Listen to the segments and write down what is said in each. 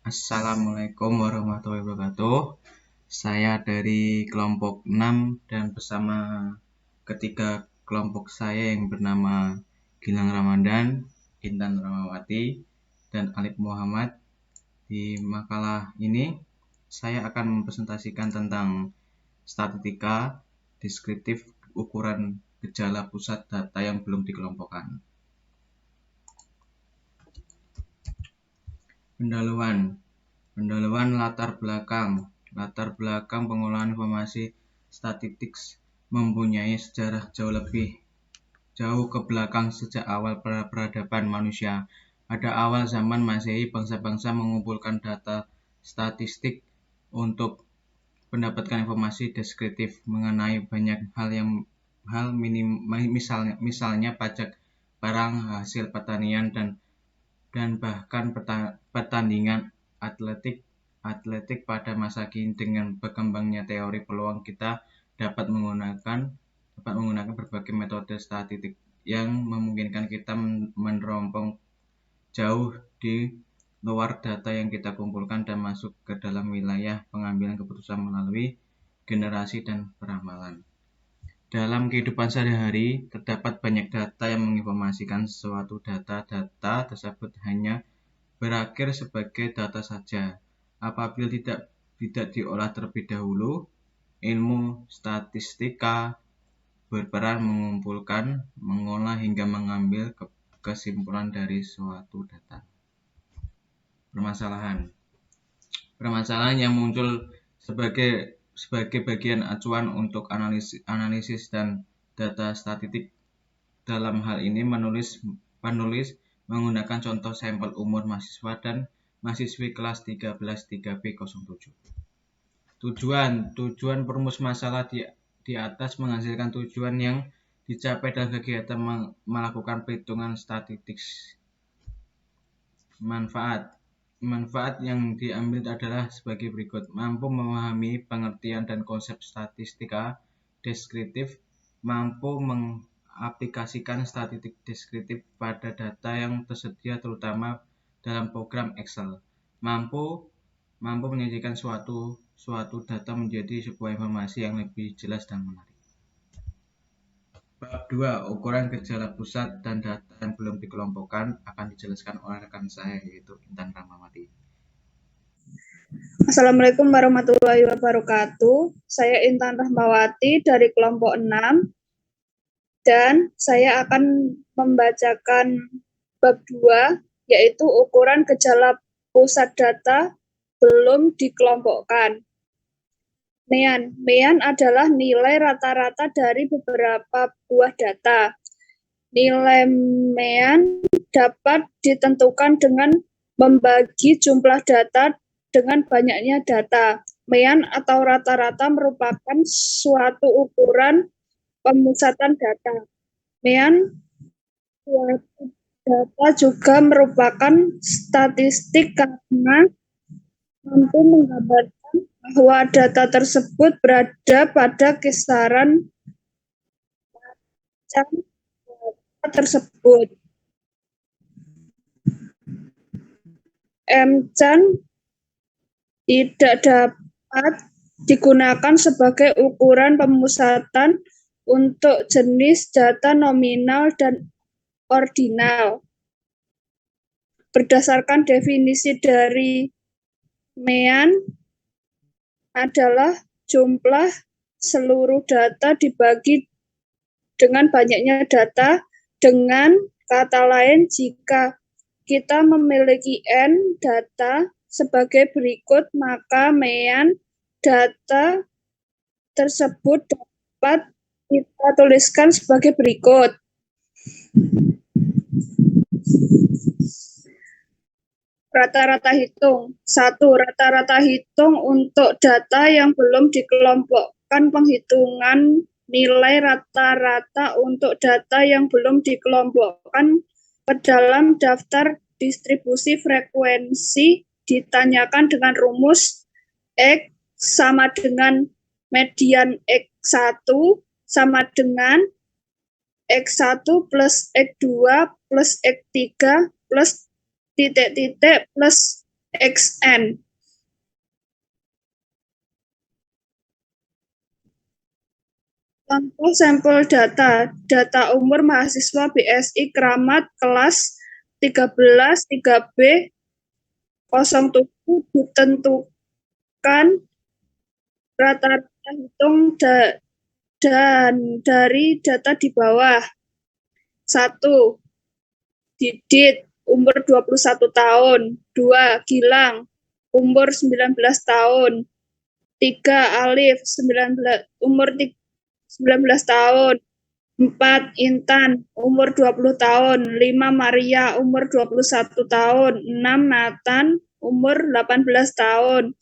Assalamualaikum warahmatullahi wabarakatuh. Saya dari kelompok 6 dan bersama ketiga kelompok saya yang bernama Gilang Ramadan, Intan Ramawati, dan Alif Muhammad. Di makalah ini saya akan mempresentasikan tentang statistika deskriptif ukuran gejala pusat data yang belum dikelompokkan. Pendahuluan latar belakang pengolahan informasi statistik mempunyai sejarah jauh ke belakang sejak awal peradaban manusia. Pada awal zaman Masehi, bangsa-bangsa mengumpulkan data statistik untuk mendapatkan informasi deskriptif mengenai banyak misalnya pajak barang, hasil pertanian, dan bahkan pertandingan atletik pada masa kini. Dengan berkembangnya teori peluang, kita dapat menggunakan berbagai metode statistik yang memungkinkan kita meneropong jauh di luar data yang kita kumpulkan dan masuk ke dalam wilayah pengambilan keputusan melalui generasi dan peramalan. Dalam kehidupan sehari-hari, terdapat banyak data yang menginformasikan sesuatu. Data tersebut hanya berakhir sebagai data saja apabila tidak diolah terlebih dahulu. Ilmu statistika berperan mengumpulkan, mengolah, hingga mengambil kesimpulan dari suatu data. Permasalahan yang muncul sebagai bagian acuan untuk analisis dan data statistik. Dalam hal ini, penulis menggunakan contoh sampel umur mahasiswa dan mahasiswi kelas 13 3B07. Tujuan perumus masalah di atas menghasilkan tujuan yang dicapai dalam kegiatan melakukan perhitungan statistik. Manfaat yang diambil adalah sebagai berikut: mampu memahami pengertian dan konsep statistika deskriptif, mampu mengaplikasikan statistik deskriptif pada data yang tersedia terutama dalam program Excel, mampu menyajikan suatu data menjadi sebuah informasi yang lebih jelas dan menarik. Bab 2, ukuran gejala pusat dan data yang belum dikelompokkan, akan dijelaskan oleh rekan saya, yaitu Intan Ramawati. Assalamualaikum warahmatullahi wabarakatuh. Saya Intan Rahmawati dari kelompok 6 dan saya akan membacakan bab 2, yaitu ukuran gejala pusat data belum dikelompokkan. Mean adalah nilai rata-rata dari beberapa buah data. Nilai mean dapat ditentukan dengan membagi jumlah data dengan banyaknya data. Mean atau rata-rata merupakan suatu ukuran pemusatan data. Mean suatu data juga merupakan statistik karena mampu menggambarkan bahwa data tersebut berada pada kisaran macam data tersebut. M-can tidak dapat digunakan sebagai ukuran pemusatan untuk jenis data nominal dan ordinal. Berdasarkan definisi dari mean adalah jumlah seluruh data dibagi dengan banyaknya data. Dengan kata lain, jika kita memiliki N data sebagai berikut, maka mean data tersebut dapat kita tuliskan sebagai berikut. Rata-rata hitung. 1. Rata-rata hitung untuk data yang belum dikelompokkan. Penghitungan nilai rata-rata untuk data yang belum dikelompokkan ke dalam daftar distribusi frekuensi ditanyakan dengan rumus X sama dengan median X1 sama dengan X1 plus X2 plus X3 plus titik-titik plus XN. Contoh sampel data umur mahasiswa BSI Kramat kelas 13 3B 07 ditentukan rata-rata hitung dan dari data di bawah. 1. Didit, umur 21 tahun. 2. Gilang, umur 19 tahun. 3. Alif, umur 19 tahun. 4. Intan, umur 20 tahun. 5. Maria, umur 21 tahun. 6. Nathan, umur 18 tahun.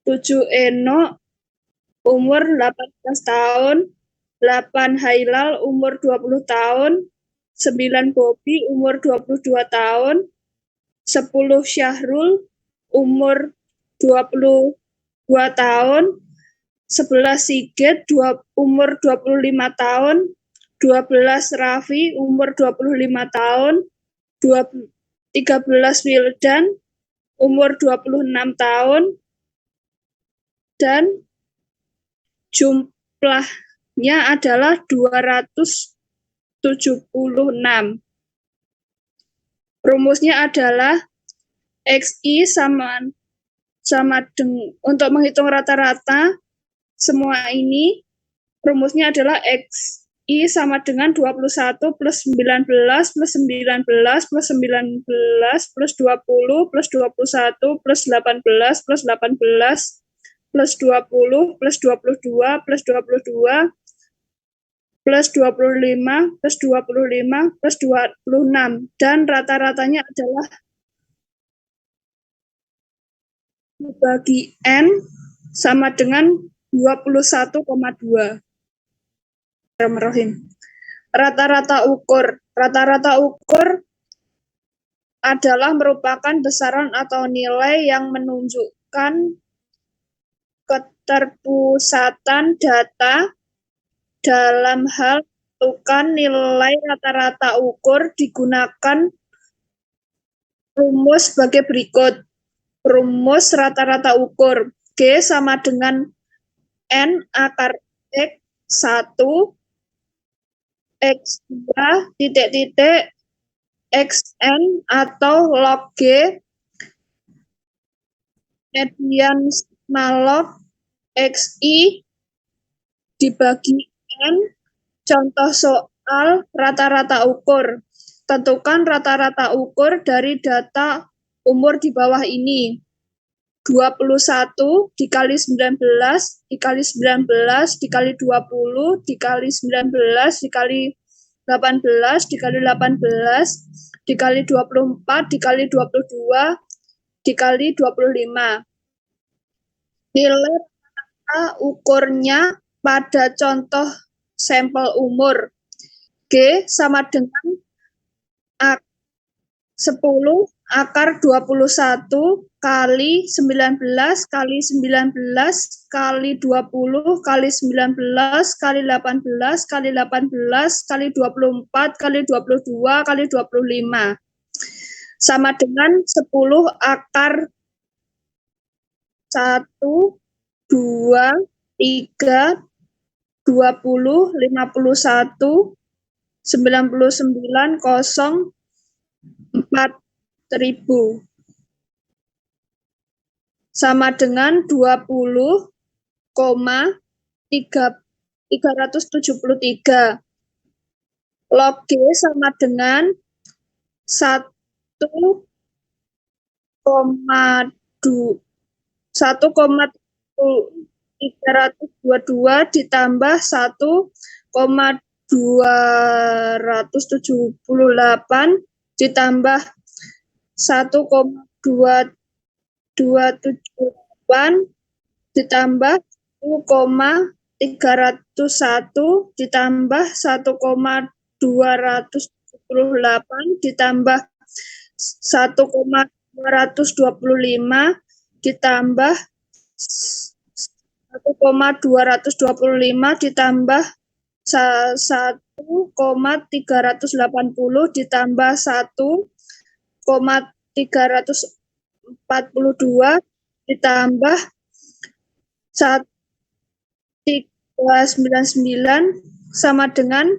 7. Eno, umur 18 tahun. 8. Hailal, umur 20 tahun. 9. Bobi, umur 22 tahun. 10. Syahrul, umur 22 tahun. 11. Sigit, umur 25 tahun. 12. Raffi, umur 25 tahun. 13. Wildan, umur 26 tahun. Dan jumlahnya adalah 276. Rumusnya adalah XI sama untuk menghitung rata-rata semua ini, rumusnya adalah XI sama dengan 21 plus 19 plus 19 plus 19 plus 20 plus 21 plus 18 plus 18 plus 20 plus 22 plus 22 plus 25 plus 25 plus 26. Dan rata-ratanya adalah dibagi N sama dengan 21,2. Rata-rata ukur. Rata-rata ukur adalah merupakan besaran atau nilai yang menunjukkan keterpusatan data dalam hal menentukan nilai rata-rata ukur digunakan rumus sebagai berikut. Rumus rata-rata ukur. G sama dengan N akar X 1 X2 titik-titik XN atau log G median sigma log XI dibagi N. Contoh soal rata-rata ukur. Tentukan rata-rata ukur dari data umur di bawah ini. 21 dikali 19 dikali 19 dikali 20 dikali 19 dikali 18 dikali 18 dikali 24 dikali 22 dikali 25. Nilai ukurnya pada contoh sampel umur G sama dengan 10 akar 21 kali 19 kali 19 kali 20 kali 19 kali 18 kali 18 kali 24 kali 22 kali 25 sama dengan 10 akar 1, 2, 3, 20, 51, 99, 0, 4.000 sama dengan 20,373. Log G sama dengan 1,322 ditambah 1,278 ditambah 1,278 ditambah 1,301 ditambah 1,278 ditambah 1,225 ditambah 1,225 ditambah 1,380 ditambah 1,301 42 ditambah 1399 sama dengan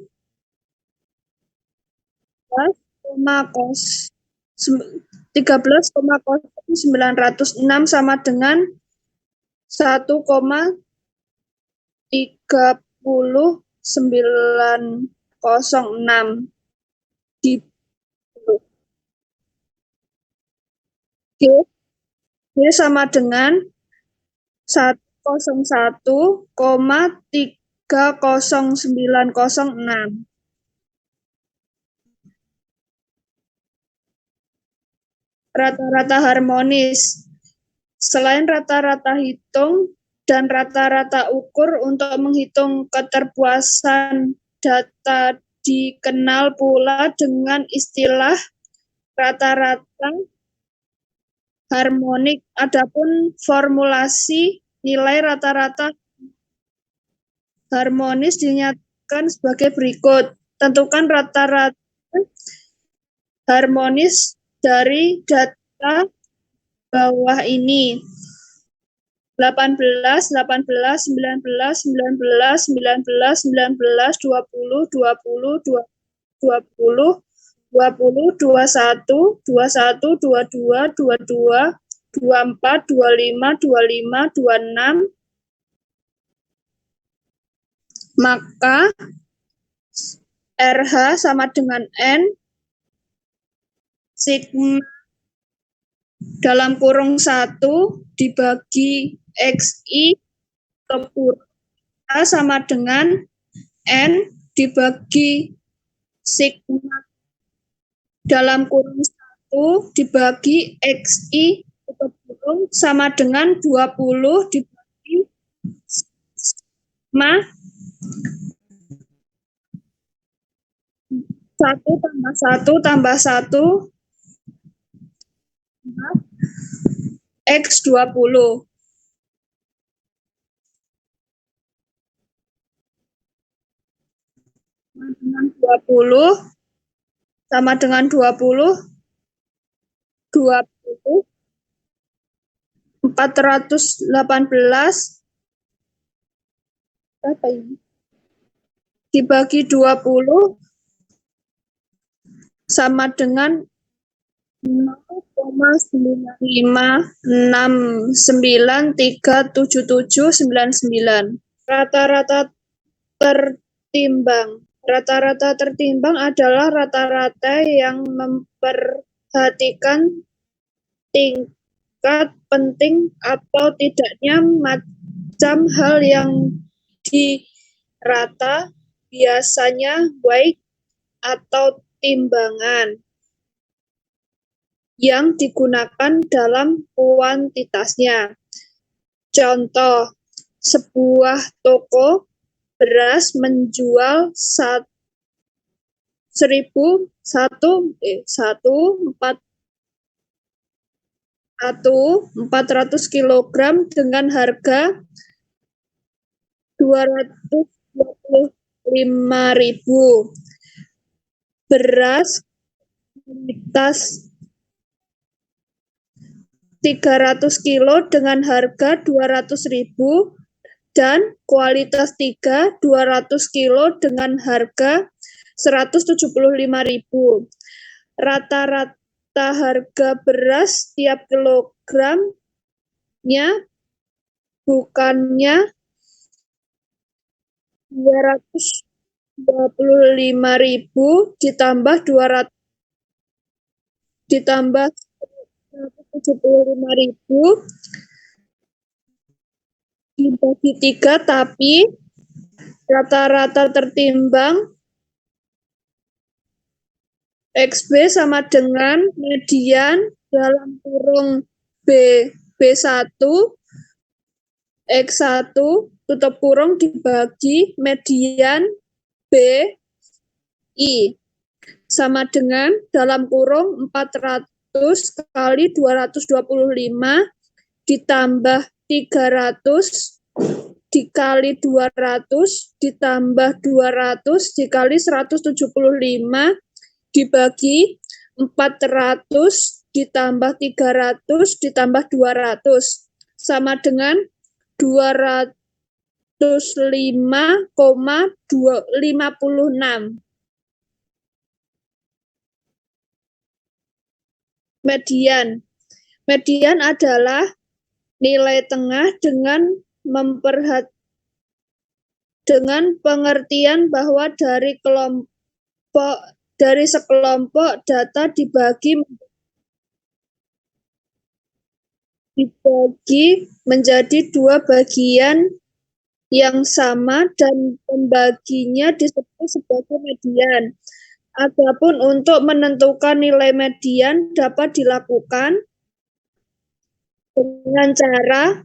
13,906 sama dengan 1,3906 di G sama dengan 101,30906. Rata-rata harmonis. Selain rata-rata hitung dan rata-rata ukur, untuk menghitung keterpuasan data dikenal pula dengan istilah rata-rata harmonik. Adapun formulasi nilai rata-rata harmonis dinyatakan sebagai berikut. Tentukan rata-rata harmonis dari data bawah ini: 18, 18, 19, 19, 19, 19, 20, 20, 20, 20, 21, 21, 22, 22, 24, 25, 25, 26. Maka RH sama dengan N sigma dalam kurung 1 dibagi XI ke kurung A sama dengan N dibagi sigma dalam kurung 1 dibagi XI ke kurung sama dengan 20 dibagi sigma 1 tambah 1 tambah 1 X 20. Dengan 20 sama dengan 20 418 apa ini? Dibagi 20 sama dengan 0,956937799. Rata-rata tertimbang. Rata-rata tertimbang adalah rata-rata yang memperhatikan tingkat penting atau tidaknya macam hal yang dirata, biasanya baik atau timbangan yang digunakan dalam kuantitasnya. Contoh, sebuah toko beras menjual 400 kg dengan harga 225.000. Beras kualitas 300 kg dengan harga 200.000 dan kualitas 3 200 kg dengan harga 175.000. Rata-rata harga beras tiap kilogramnya bukannya 225.000 ditambah 200 ditambah 175.000 dibagi 3, tapi rata-rata tertimbang XB sama dengan median dalam kurung B1 X1 tutup kurung dibagi median BI sama dengan dalam kurung 400 kali 225 ditambah 300 dikali 200 ditambah 200 dikali 175 dibagi 400 ditambah 300 ditambah 200 sama dengan 205,56. Median. Median adalah nilai tengah dengan pengertian bahwa dari sekelompok data dibagi menjadi dua bagian yang sama dan pembaginya disebut sebagai median. Adapun untuk menentukan nilai median dapat dilakukan dengan cara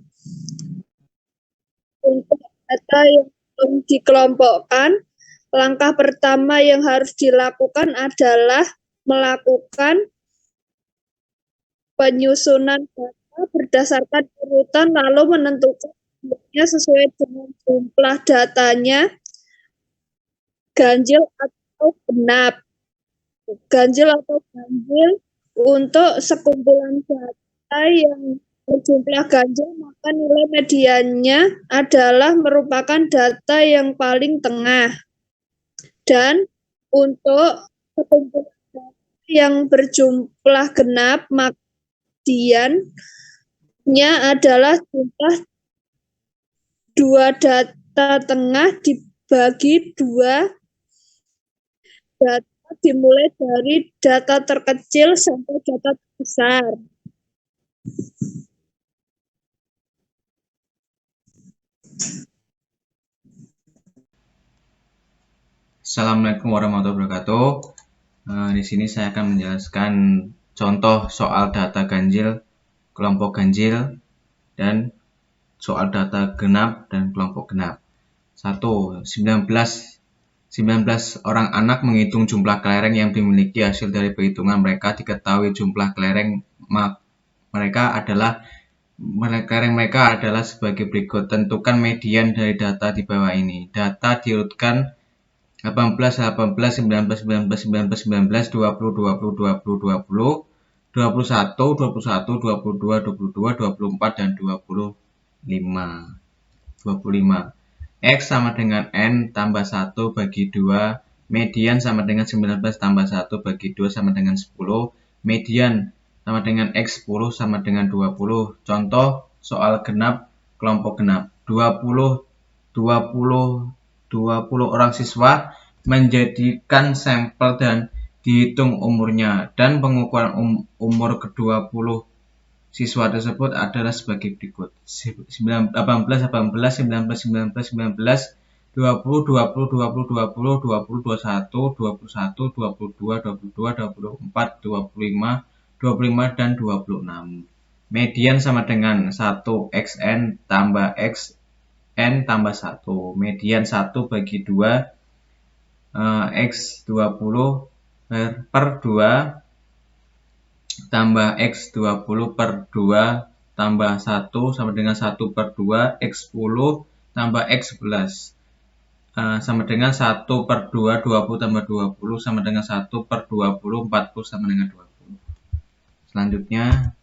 untuk data yang belum dikelompokkan. Langkah pertama yang harus dilakukan adalah melakukan penyusunan data berdasarkan urutan lalu menentukan sesuai dengan jumlah datanya ganjil atau genap. Ganjil atau ganjil untuk sekumpulan data yang berjumlah ganjil, maka nilai mediannya adalah merupakan data yang paling tengah. Dan untuk sekumpulan data yang berjumlah genap, maka mediannya adalah jumlah dua data tengah dibagi dua data dimulai dari data terkecil sampai data terbesar. Assalamualaikum warahmatullahi wabarakatuh. Di sini saya akan menjelaskan contoh soal data ganjil, kelompok ganjil, dan soal data genap dan kelompok genap. 1. 19 orang anak menghitung jumlah kelereng yang dimiliki. Hasil dari perhitungan mereka diketahui jumlah kelereng mereka adalah sebagai berikut. Tentukan median dari data di bawah ini. Data diurutkan 18, 19, 19, 19, 19, 19, 20, 20, 20, 20, 21, 21, 22, 22, 24, dan 25. X sama dengan N tambah 1 bagi 2. Median sama dengan 19 tambah 1 bagi 2 sama dengan 10. Median sama dengan X 10 sama dengan 20. Contoh soal genap, kelompok genap. 20 orang siswa menjadikan sampel dan dihitung umurnya, dan pengukuran umur ke-20 siswa tersebut adalah sebagai berikut. 18, 19, 19, 19, 19, 20, 20, 20, 20, 20, 21, 21, 22, 22, 24, 25, 25, dan 26. Median sama dengan 1 XN tambah XN tambah 1. Median 1 bagi 2 X 20 per 2 tambah X 20 per 2 tambah 1 sama dengan 1 per 2 X 10 tambah X 11 sama dengan 1 per 2 20 tambah 20 sama dengan 1 per 20 40 sama dengan 20. Selanjutnya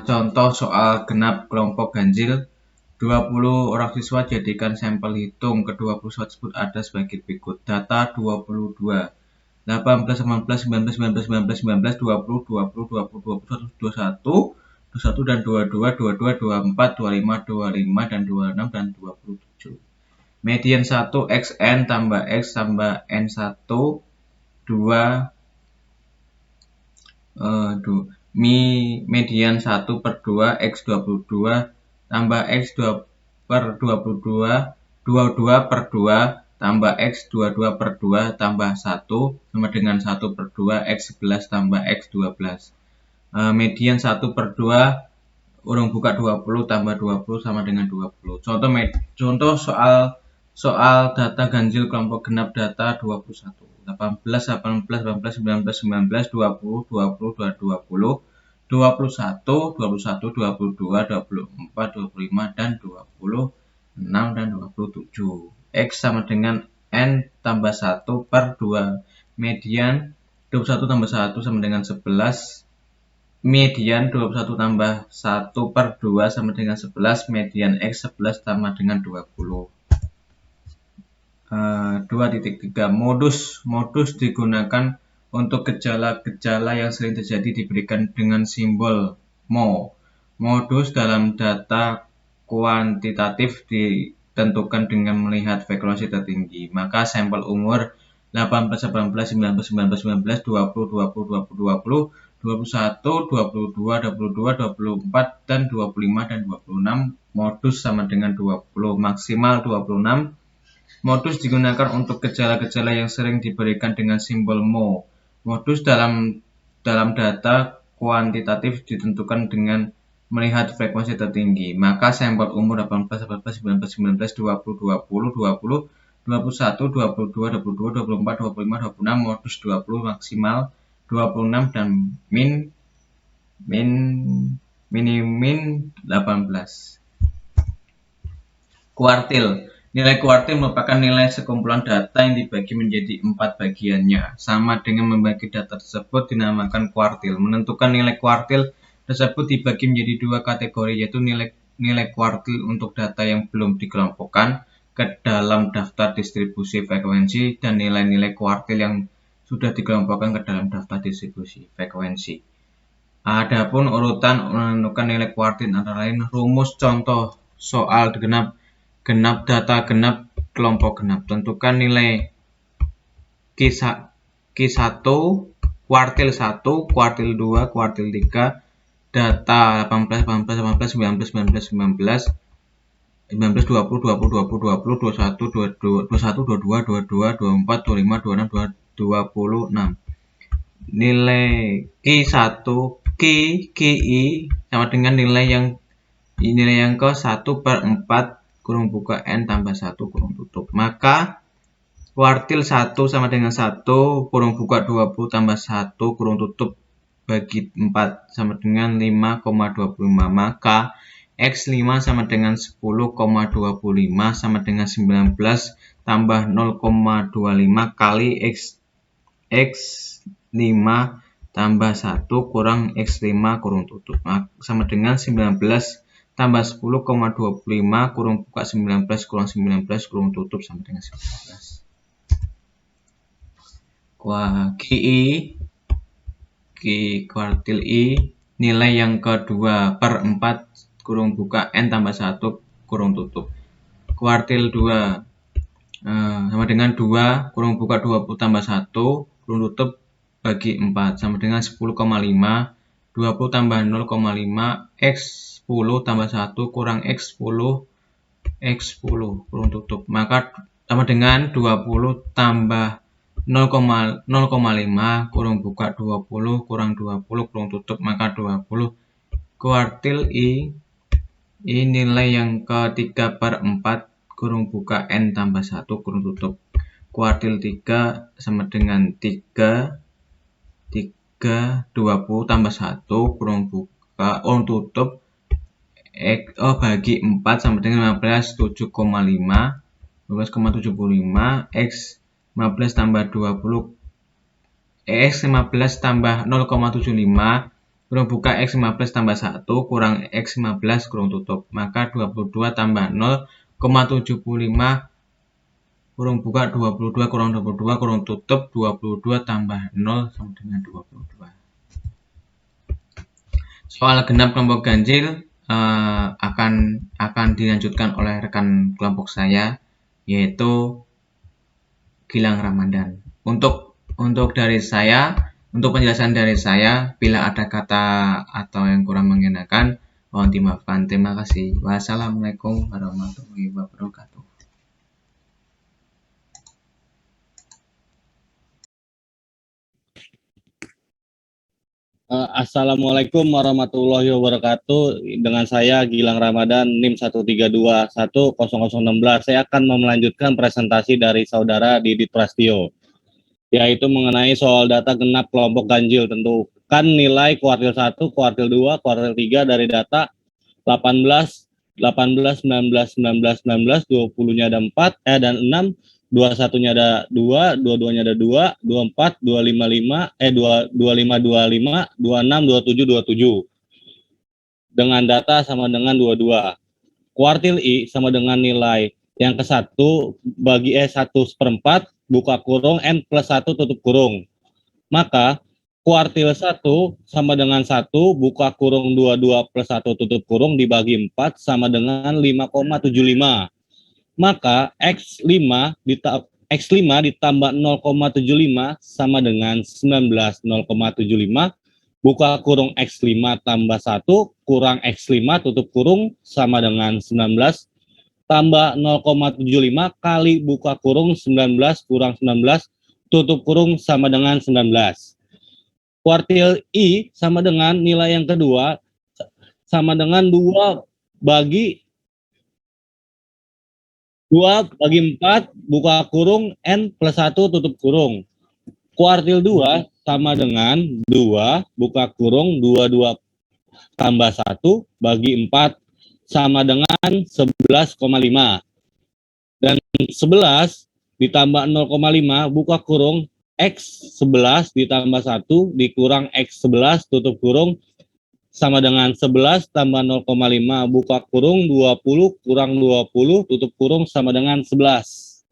contoh soal genap kelompok ganjil. 20 orang siswa jadikan sampel hitung. Kedua siswa tersebut ada sebagai berikut. Data 22, 18, 19, 19, 19, 19, 19, 20, 20, 20, 20, 21, 21, dan 22, 22, 24, 25, 25, dan 26, dan 27. Median 1 XN tambah X tambah N1 2 median 1 per 2 X 22 tambah X 2 per 22 22 per 2 tambah X 22 per 2 tambah 1 sama dengan 1 per 2 X 11 tambah X 12. Median 1 per 2 urung buka 20 tambah 20 sama dengan 20. Contoh soal data ganjil kelompok genap. Data 21, 18, 18, 19, 19, 19, 20, 20, 20, 21, 21, 22, 24, 25, dan 26, dan 27. X sama dengan N tambah 1 per 2. Median 21 tambah 1 sama dengan 11. median 21 tambah 1 per 2 sama dengan 11, median X 11 sama dengan 20. 2.3 modus digunakan untuk gejala-gejala yang sering terjadi diberikan dengan simbol mo. Modus dalam data kuantitatif ditentukan dengan melihat frekuensi tertinggi. Maka sampel umur 18, 18, 19, 19, 19, 20, 20, 20, 20, 21, 22, 22, 24, dan 25 dan 26. Modus sama dengan 20, maksimal 26. Modus digunakan untuk gejala-gejala yang sering diberikan dengan simbol mo. Modus dalam data kuantitatif ditentukan dengan melihat frekuensi tertinggi. Maka sampel umur 18, 18, 19, 19, 20, 20, 20, 21, 22, 22, 24, 25, 26, modus 20 maksimal 26 dan min 18. Kuartil. Nilai kuartil merupakan nilai sekumpulan data yang dibagi menjadi 4 bagiannya. Sama dengan membagi data tersebut dinamakan kuartil. Menentukan nilai kuartil tersebut dibagi menjadi 2 kategori, yaitu nilai kuartil untuk data yang belum dikelompokkan ke dalam daftar distribusi frekuensi dan nilai-nilai kuartil yang sudah dikelompokkan ke dalam daftar distribusi frekuensi. Adapun urutan menentukan nilai kuartil antara lain rumus contoh soal genap data genap kelompok genap. Tentukan nilai Q1, kuartil 1, kuartil 2, kuartil 3, data 18, 18, 18, 19, 19, 19, 19, 20, 20, 20, 20, 21, 22, 22, 22, 24, 25, 26, 26. Nilai Q1, QI sama dengan nilai yang ke 1 per 4 kurung buka N tambah 1 kurung tutup. Maka kuartil 1 sama dengan 1 kurung buka 20 tambah 1 kurung tutup bagi 4 sama dengan 5,25. Maka X5 sama dengan 10,25 sama dengan 19 tambah 0,25 kali X5 tambah 1 kurang X5 kurung tutup sama dengan 19 tambah 10,25 kurung buka 19 kurang 19 kurung tutup sama dengan 19. Kuartil I nilai yang kedua per 4 kurung buka N tambah 1 kurung tutup. Kuartil 2 sama dengan 2 kurung buka 20 tambah 1 kurung tutup bagi 4 sama dengan 10,5. 20 tambah 0,5 X10 tambah 1 kurang X10 kurung tutup. Maka sama dengan 20 tambah 0,5 kurung buka 20 kurang 20 kurung tutup. Maka 20. Kuartil I nilai yang ketiga per 4 kurung buka N tambah 1 kurung tutup. Kuartil 3 sama dengan 3 20 tambah 1 kurung buka kurung tutup bagi 4 sama dengan 15 7,5 12,75 X 15 tambah 20 X 15 tambah 0,75 kurung buka X 15 tambah 1 kurang X 15 kurung tutup. Maka 22 tambah 0,75 kurung buka 22 kurang 22 kurung tutup 22 tambah 0 sama dengan 22. Soal genap kelompok ganjil akan dilanjutkan oleh rekan kelompok saya, yaitu Gilang Ramadan. Untuk penjelasan dari saya, bila ada kata atau yang kurang mengenakan, mohon dimaafkan. Terima kasih. Wassalamualaikum warahmatullahi wabarakatuh. Assalamualaikum warahmatullahi wabarakatuh. Dengan saya Gilang Ramadan, NIM 132100016. Saya akan melanjutkan presentasi dari saudara Didit Prastio, yaitu mengenai soal data genap kelompok ganjil. Tentukan nilai kuartil 1, kuartil 2, kuartil 3 dari data 18, 19, 19, 20-nya ada 4, dan 6, 21-nya ada 2, 22-nya ada 2, 24, 255, 25, 25, 26, 27, 27. Dengan data sama dengan 22. Kuartil I sama dengan nilai yang ke-1 bagi 1/4 buka kurung N plus 1 tutup kurung. Maka kuartil 1 sama dengan 1 buka kurung 22 plus 1 tutup kurung dibagi 4 sama dengan 5,75. Maka X5 ditambah 0,75 sama dengan 19, 0,75 buka kurung X5 tambah 1 kurang X5 tutup kurung sama dengan 19 tambah 0,75 kali buka kurung 19 kurang 19 tutup kurung sama dengan 19. Kuartil I sama dengan nilai yang kedua sama dengan 2 bagi 4 buka kurung N plus 1 tutup kurung. Kuartil 2 sama dengan 2 buka kurung 22 tambah 1 bagi 4 sama dengan 11,5. Dan 11 ditambah 0,5 buka kurung X11 ditambah 1 dikurang X11 tutup kurung sama dengan 11 tambah 0,5 buka kurung 20 kurang 20 tutup kurung sama dengan 11.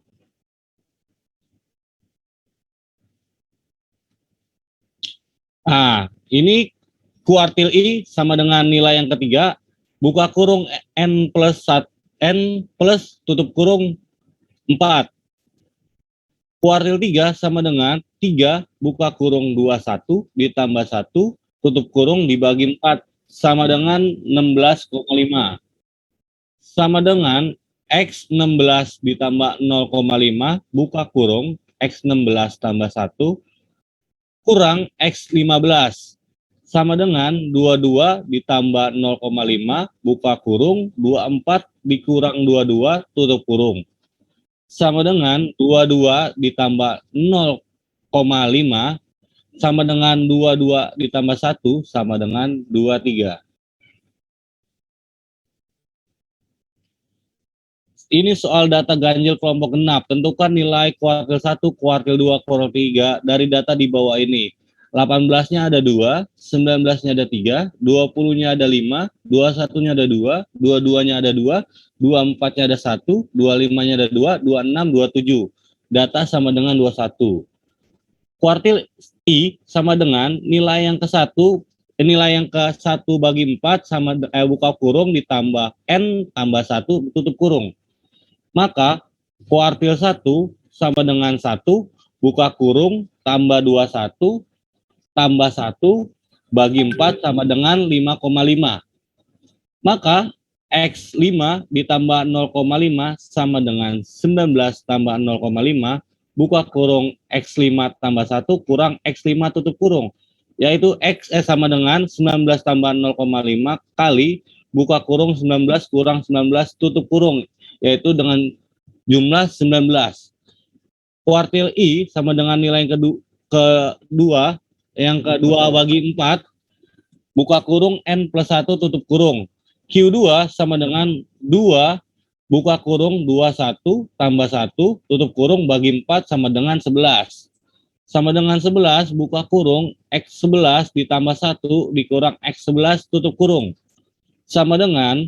Nah, ini kuartil I sama dengan nilai yang ketiga buka kurung N plus tutup kurung 4. Kuartil 3 sama dengan 3 buka kurung 21 ditambah 1 tutup kurung dibagi 4 sama dengan 16,5. Sama dengan X16 ditambah 0,5 buka kurung X16 tambah 1 kurang X15 sama dengan 22 ditambah 0,5 buka kurung 24 dikurang 22 tutup kurung sama dengan 22 ditambah 0,5 sama dengan 22 ditambah 1 sama dengan 23. Ini soal data ganjil kelompok genap. Tentukan nilai kuartil 1, kuartil 2, kuartil 3 dari data di bawah ini. 18-nya ada 2, 19-nya ada 3, 20-nya ada 5, 21-nya ada 2, 22-nya ada 2, 24-nya ada 1, 25-nya ada 2, 26, 27. Data sama dengan 21. Kuartil I sama dengan nilai yang ke-1 bagi 4 sama buka kurung ditambah N tambah 1 tutup kurung. Maka kuartil 1 sama dengan 1 buka kurung tambah 21 tambah 1 bagi 4 sama dengan 5,5. Maka X5 ditambah 0,5 sama dengan 19 tambah 0,5 buka kurung X5 tambah 1 kurang X5 tutup kurung. Yaitu X sama dengan 19 tambah 0,5 kali buka kurung 19 kurang 19 tutup kurung. Yaitu dengan jumlah 19. Kuartil I sama dengan nilai yang kedua bagi 4 buka kurung N plus 1 tutup kurung. Q2 sama dengan 2 buka kurung 21 tambah 1 tutup kurung bagi 4 sama dengan 11. Sama dengan 11 buka kurung X11 ditambah 1 dikurang X11 tutup kurung. Sama dengan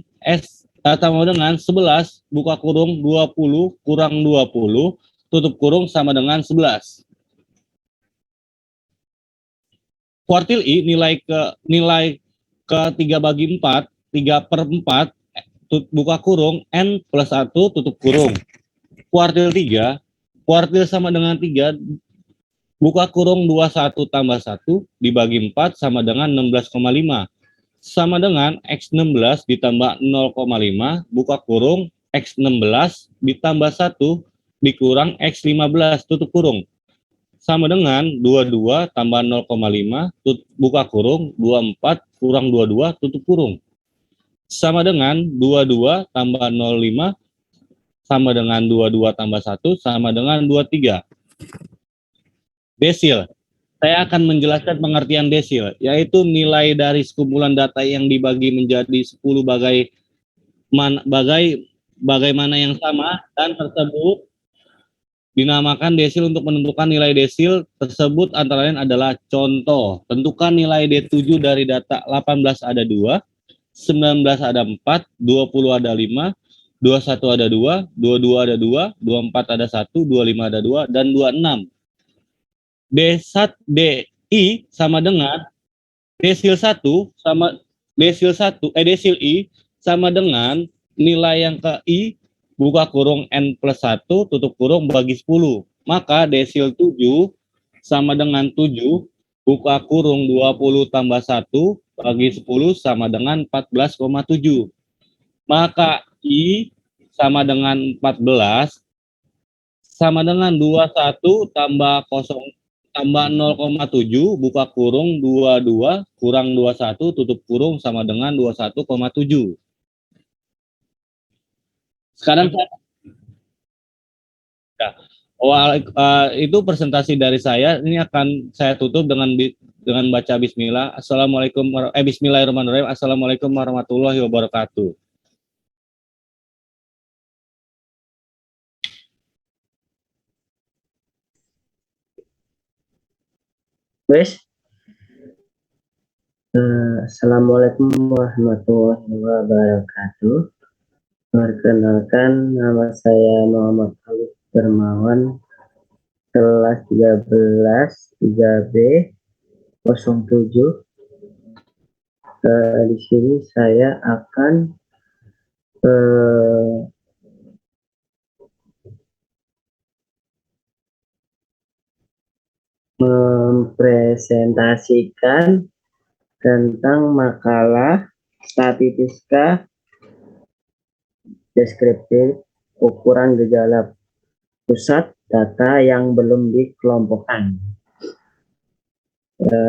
11 buka kurung 20 kurang 20 tutup kurung sama dengan 11. Kuartil I nilai ke 3 bagi 4, 3/4 buka kurung N plus 1 tutup kurung. Kuartil 3, kuartil sama dengan 3 buka kurung 21 tambah 1 dibagi 4 sama dengan 16,5. Sama dengan X16 ditambah 0,5 buka kurung X16 ditambah 1 dikurang X15 tutup kurung. Sama dengan 22 tambah 0,5 buka kurung 24 kurang 22 tutup kurung. Sama dengan 22 tambah 0,5 sama dengan 22 tambah 1 sama dengan 23. Desil. Saya akan menjelaskan pengertian desil, yaitu nilai dari sekumpulan data yang dibagi menjadi 10 bagaimana yang sama dan tersebut Dinamakan desil untuk menentukan nilai desil tersebut antara lain adalah contoh. Tentukan nilai D7 dari data 18 ada 2, 19 ada 4, 20 ada 5, 21 ada 2, 22 ada 2, 24 ada 1, 25 ada 2, dan 26. DI sama dengan desil 1 sama desil I sama dengan nilai yang ke I buka kurung N plus 1 tutup kurung bagi 10. Maka desil 7 sama dengan 7 buka kurung 20 tambah 1 bagi 10 sama dengan 14,7. Maka I sama dengan 14 sama dengan 21 tambah 0 tambah 0,7 buka kurung 22 kurang 21 tutup kurung sama dengan 21,7. Sekarang itu presentasi dari saya. Ini akan saya tutup dengan baca Bismillah. Bismillahirrahmanirrahim. Assalamualaikum warahmatullahi wabarakatuh. Wes. Assalamualaikum warahmatullahi wabarakatuh. Perkenalkan, nama saya Muhammad Alif Dermawan, kelas 13 3B 07. Di sini saya akan mempresentasikan tentang makalah statistika deskriptif ukuran gejala pusat data yang belum dikelompokkan.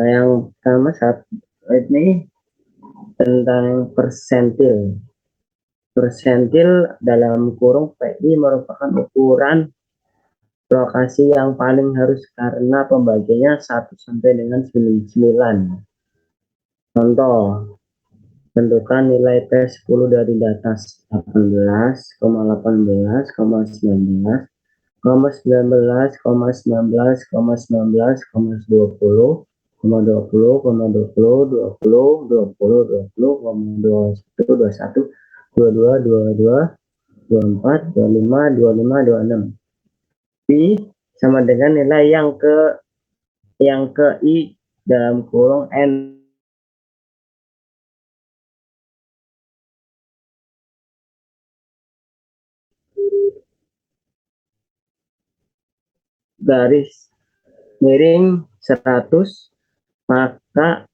Yang pertama saat ini tentang persentil. Persentil dalam kurung PI merupakan ukuran lokasi yang paling harus karena pembagiannya 1 sampai dengan 9. Contoh, tentukan nilai P10 dari data 18,19, 19, 19, 19, 19, 20, 20, 20, 20, 20, 20, 20, 21, 22, 22, 24, 25, 25, 26. Pi sama dengan nilai yang ke I dalam kurung N garis miring 100, maka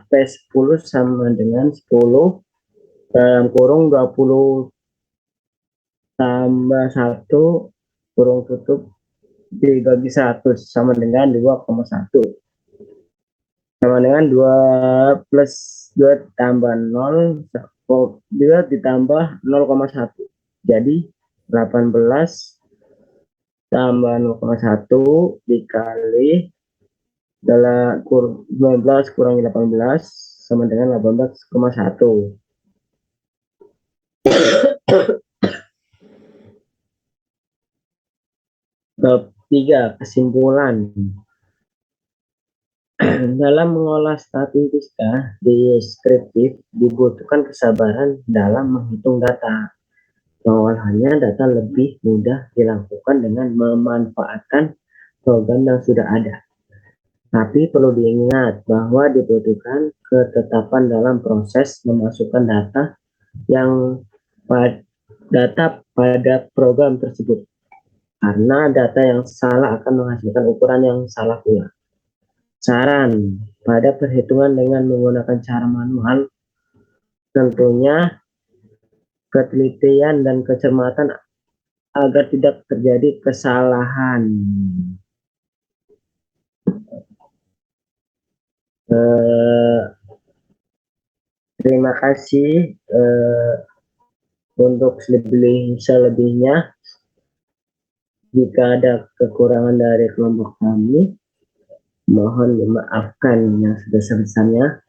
P10 sama dengan 10 dalam kurung 20 tambah 1 kurung tutup dibagi 100 sama dengan 2,1 sama dengan 2 plus 2 tambah 0 2 ditambah 0,1 jadi 18 tambah 0,1 dikali 19 kurangi 18 sama dengan 18,1. 3. Kesimpulan. Dalam mengolah statistika deskriptif dibutuhkan kesabaran dalam menghitung data. Pengolahannya data lebih mudah dilakukan dengan memanfaatkan program yang sudah ada. Tapi perlu diingat bahwa dibutuhkan ketetapan dalam proses memasukkan data pada program tersebut. Karena data yang salah akan menghasilkan ukuran yang salah pula. Saran, pada perhitungan dengan menggunakan cara manual, tentunya ketelitian dan kecermatan agar tidak terjadi kesalahan. Terima kasih. Untuk selebihnya, jika ada kekurangan dari kelompok kami, mohon dimaafkan yang sebesar-besarnya.